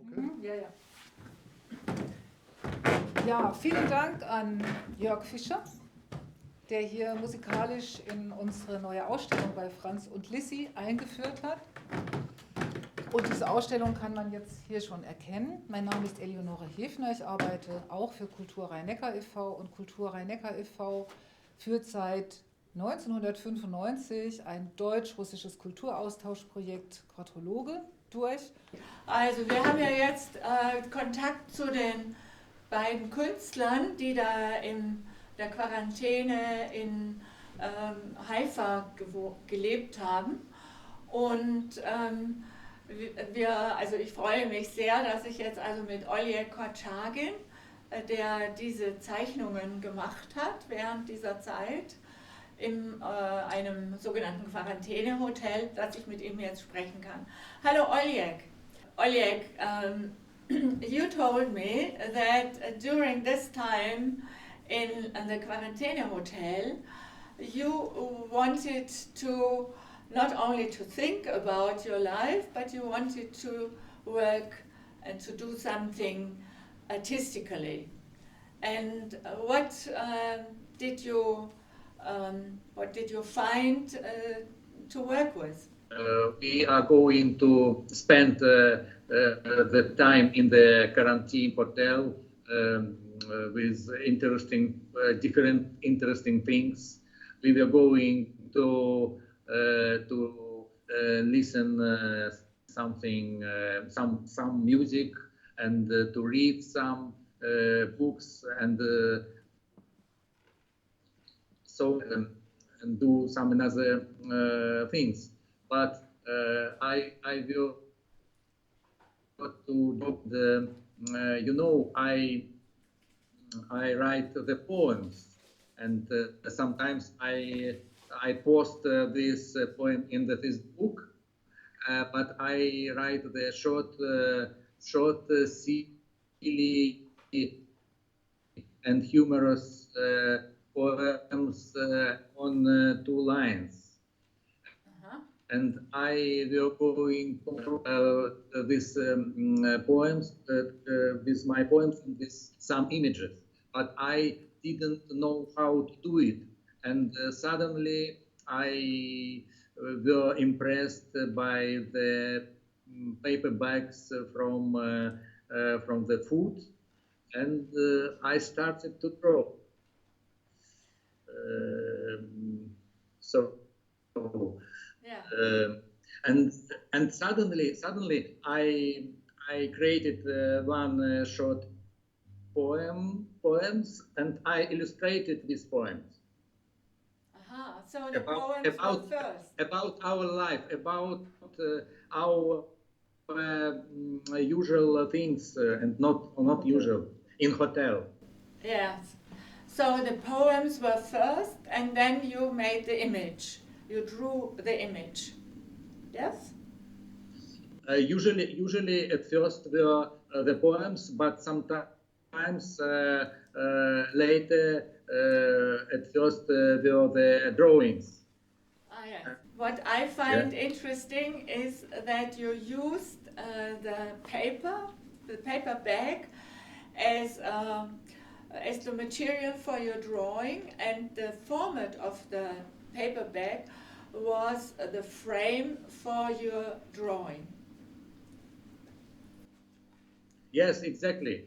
Okay. Ja, ja. Ja, vielen Dank an Jörg Fischer, der hier musikalisch in unsere neue Ausstellung bei Franz&Lissy eingeführt hat. Und diese Ausstellung kann man jetzt hier schon erkennen. Mein Name ist Eleonore Hefner, ich arbeite auch für Kultur Rhein-Neckar e.V. und Kultur Rhein-Neckar e.V. führt seit 1995 ein deutsch-russisches Kulturaustauschprojekt Quadrologe durch. Also wir haben ja jetzt Kontakt zu den beiden Künstlern, die da in der Quarantäne in Haifa gelebt haben. Und also ich freue mich sehr, dass ich jetzt also mit Oleg Korchagin, der diese Zeichnungen gemacht hat während dieser Zeit, in einem sogenannten Quarantänehotel, dass ich mit ihm jetzt sprechen kann. Hallo Oleg. Oleg, you told me that during this time in the Quarantäne Hotel, you wanted to not only to think about your life, but you wanted to work and to do something artistically. And what did you find to work with? We are going to spend the time in the quarantine hotel with different interesting things. We were going to listen some music and to read some books and and do some other things. But I will to do I write the poems, and sometimes I post this poem in this book, but I write the short, silly and humorous poems on 2 lines. And I will going these poems with my poems and with some images, but I didn't know how to do it. And suddenly I were impressed by the paper bags from the food, and I started to draw. And suddenly I created one short poems, and I illustrated these poems. So the poems were first. About our life, about our usual things and not usual in hotel. Yes. So the poems were first, and then you made the image. You drew the image. Yes. Usually at first were the poems, but sometimes later at first were the drawings. Yes. What I find interesting is that you used the paper bag as the material for your drawing, and the format of the paper bag was the frame for your drawing. Yes, exactly.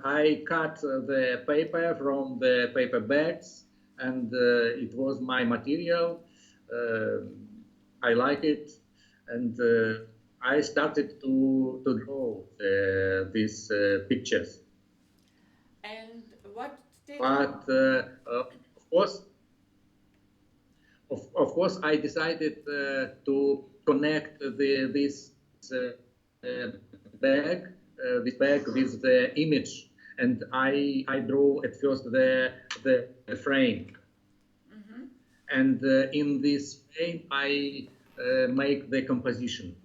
I cut the paper from the paper bags, and it was my material. I like it, and I started to draw these pictures. And what did? But of course, I decided to connect this bag with the image, and I draw at first the frame, and in this frame I make the composition.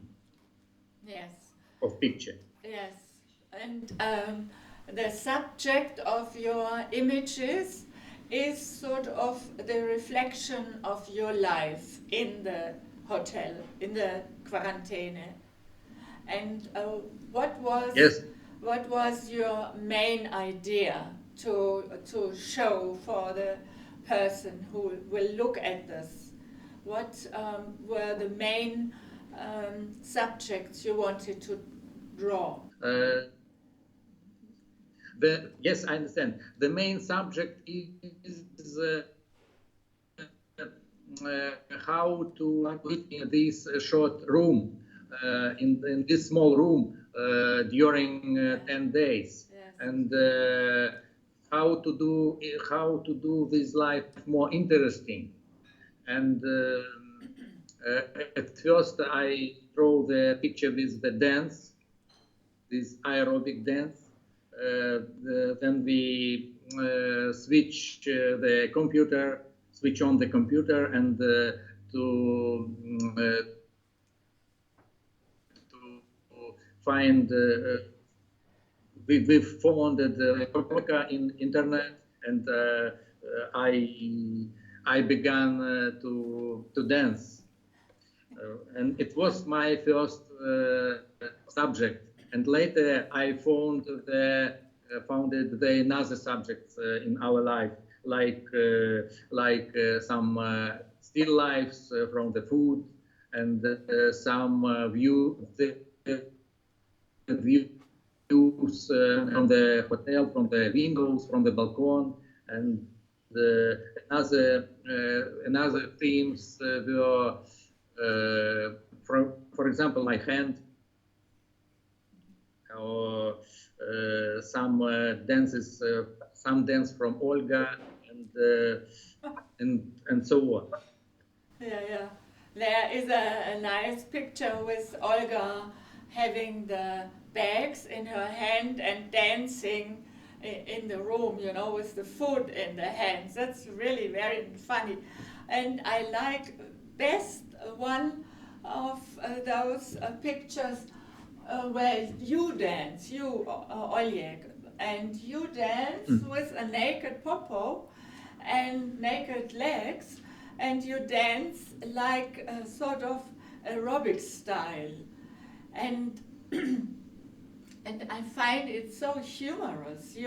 Yes. Of picture. Yes, and the subject of your images is sort of the reflection of your life in the hotel, in the Quarantäne. And what was Yes. what was your main idea to show for the person who will look at this? What were the main subjects you wanted to draw? Yes, I understand. The main subject is how to live in this short room, in this small room during 10 days, Yes. and how to do this life more interesting. And at first I draw the picture with the dance, this aerobic dance. Then we switch the computer, switch on the computer, and to find we found the Korka in internet, and I began to dance, and it was my first subject. And later I founded the another subjects in our life, like some still lives from the food, and some views from the hotel, from the windows, from the balcony, and another themes were, for example, my hand, or some dances, some dance from Olga, and so on. Yeah. There is a nice picture with Olga having the bags in her hand and dancing in the room, you know, with the food in the hands. That's really very funny. And I like best one of those pictures where you dance, Oleg, and you dance with a naked popo and naked legs, and you dance like a sort of aerobic style. And and I find it so humorous.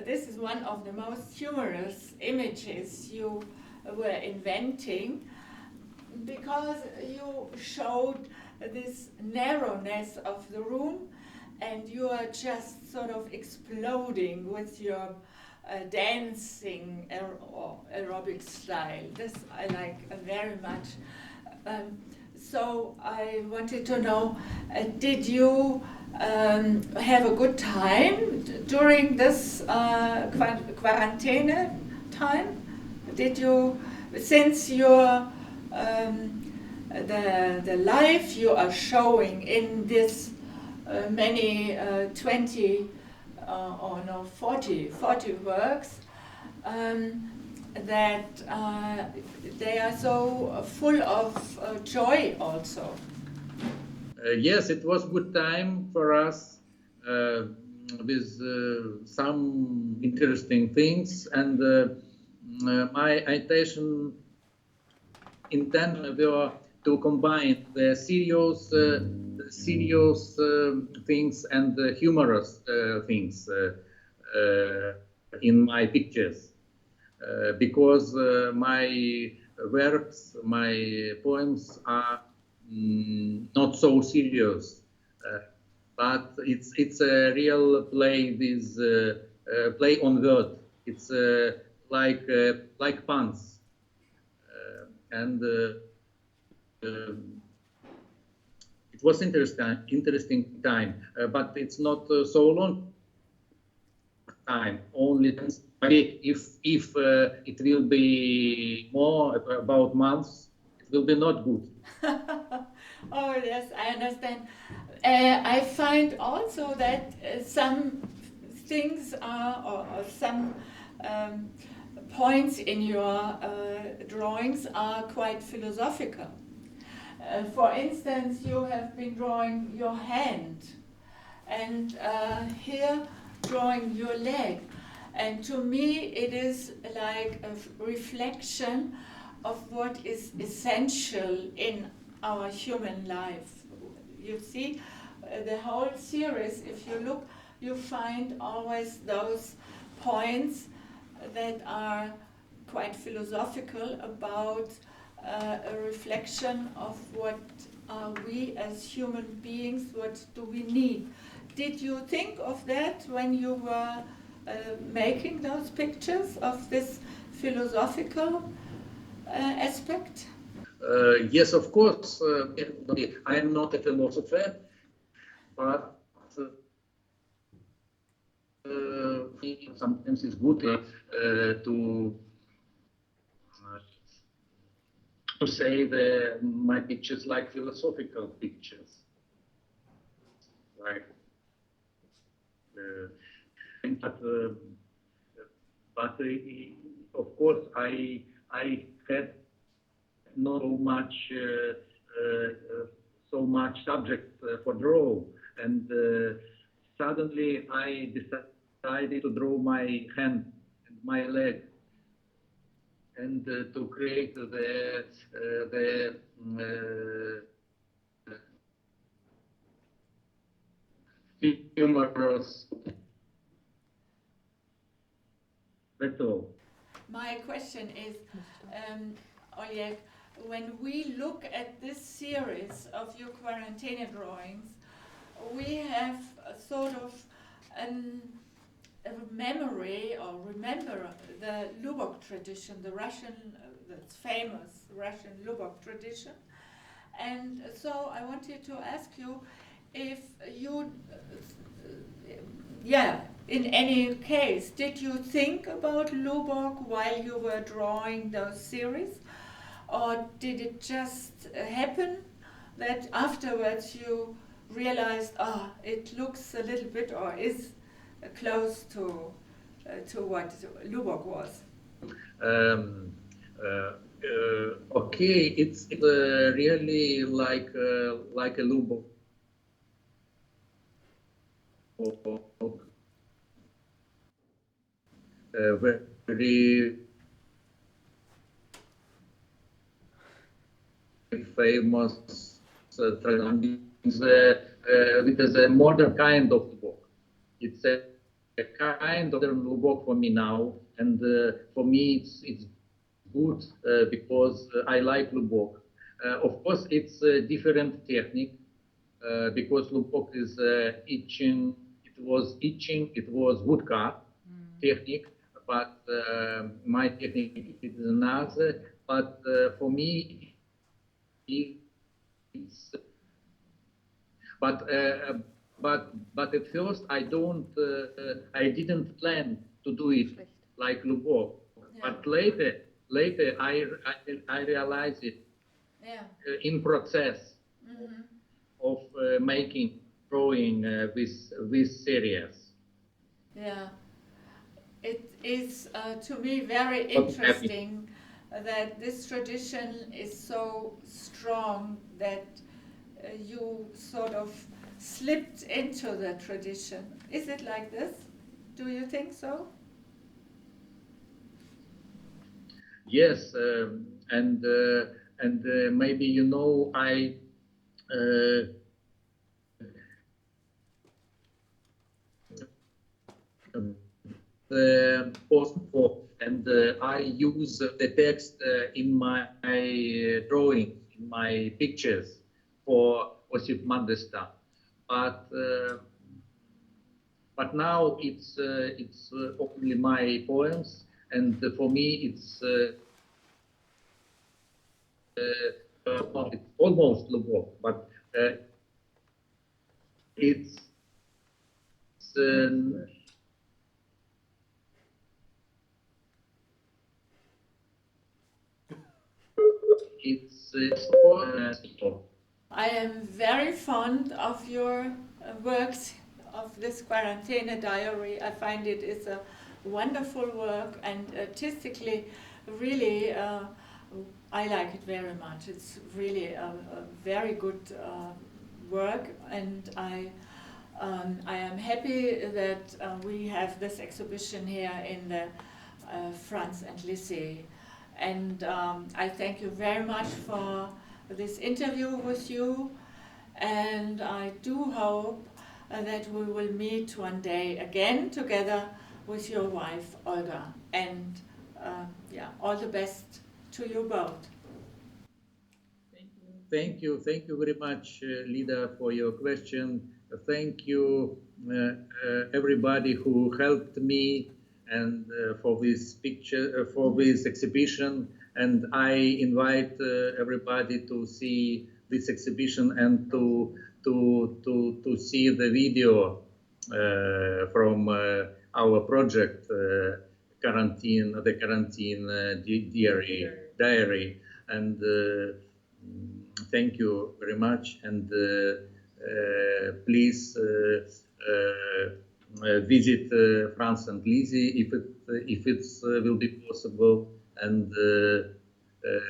This is one of the most humorous images you were inventing, because you showed this narrowness of the room, and you are just sort of exploding with your dancing aerobic style. This I like very much. So I wanted to know, did you have a good time during this quarantine time? Did you, since your the life you are showing in this many 20 or no 40 works, that they are so full of joy also. Yes, it was good time for us with some interesting things, and my intention were to combine the serious things and the humorous things in my pictures, because my works, my poems are not so serious, but it's a real play with play on word. It's like puns, and it was interesting time, but it's not so long time. Only if it will be more about months, it will be not good. Oh yes, I understand. I find also that some things are, or some points in your drawings are quite philosophical. For instance, you have been drawing your hand, and here drawing your leg. And to me, it is like a reflection of what is essential in our human life. You see, the whole series, if you look, you find always those points that are quite philosophical about a reflection of what are we as human beings, what do we need. Did you think of that when you were making those pictures of this philosophical aspect? Yes, of course. I am not a philosopher, but sometimes it's good to say my pictures like philosophical pictures, like. But of course, I had not so much subjects for draw, and suddenly I decided to draw my hand and my leg, and to create the humorous. That's all. My question is, Oleg, when we look at this series of your quarantine drawings, we have a sort of a memory or remember the Lubok tradition, the Russian, the famous Russian Lubok tradition. And so I wanted to ask you if you, in any case, did you think about Lubok while you were drawing those series? Or did it just happen that afterwards you realized, it looks a little bit or is close to what Lubok was? Okay, it's really like a Lubok. Very famous with a modern kind of Lubok. It's a kind of Lubok for me now, and for me it's good because I like Lubok. Of course, it's a different technique because Lubok is itching. It was woodcut technique, but my technique is another. But for me, it's but at first I didn't plan to do it like Lubok. Yeah. But later I realized it in process of making drawing with series. Yeah, it is to me very interesting that this tradition is so strong that you sort of slipped into the tradition. Is it like this? Do you think so? Yes, and maybe I the post for, and I use the text in my drawing, in my pictures for Osip Mandesta, but now it's only my poems, and for me it's almost Lubok, but it's I am very fond of your works, of this Quarantäne diary. I find it is a wonderful work, and artistically really I like it very much. It's really a very good work, and I am happy that we have this exhibition here in the Franz&Lissy. And I thank you very much for this interview with you, and I do hope that we will meet one day again together with your wife Olga, and all the best to you both. Thank you very much, Lida, for your question. Thank you, everybody who helped me and for this picture, for this exhibition. And I invite everybody to see this exhibition and to see the video from our project, the quarantine diary, and. Thank you very much, and please visit Franz&Lissy if it will be possible. And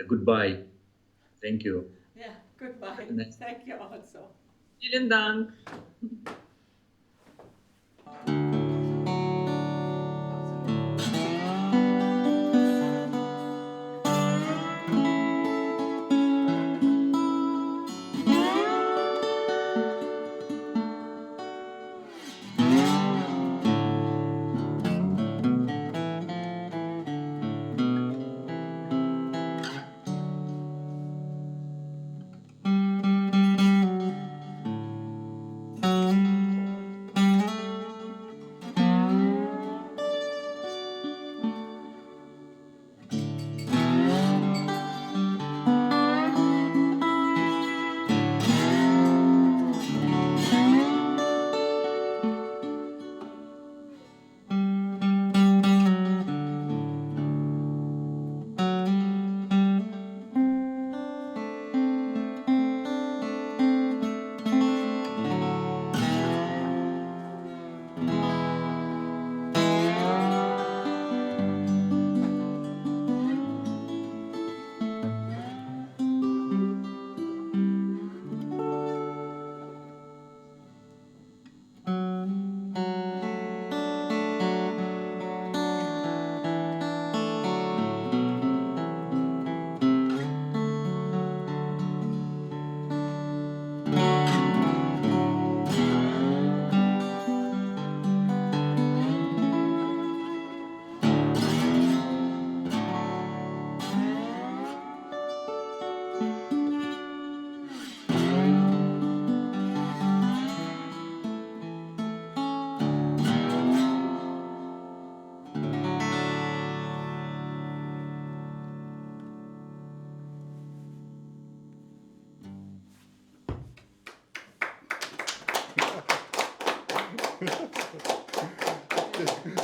goodbye. Thank you. Yeah, goodbye. Thank you also. Vielen Dank.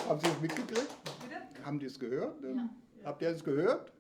Haben Sie es mitgekriegt? Bitte? Haben die es gehört? Ja. Habt ihr es gehört?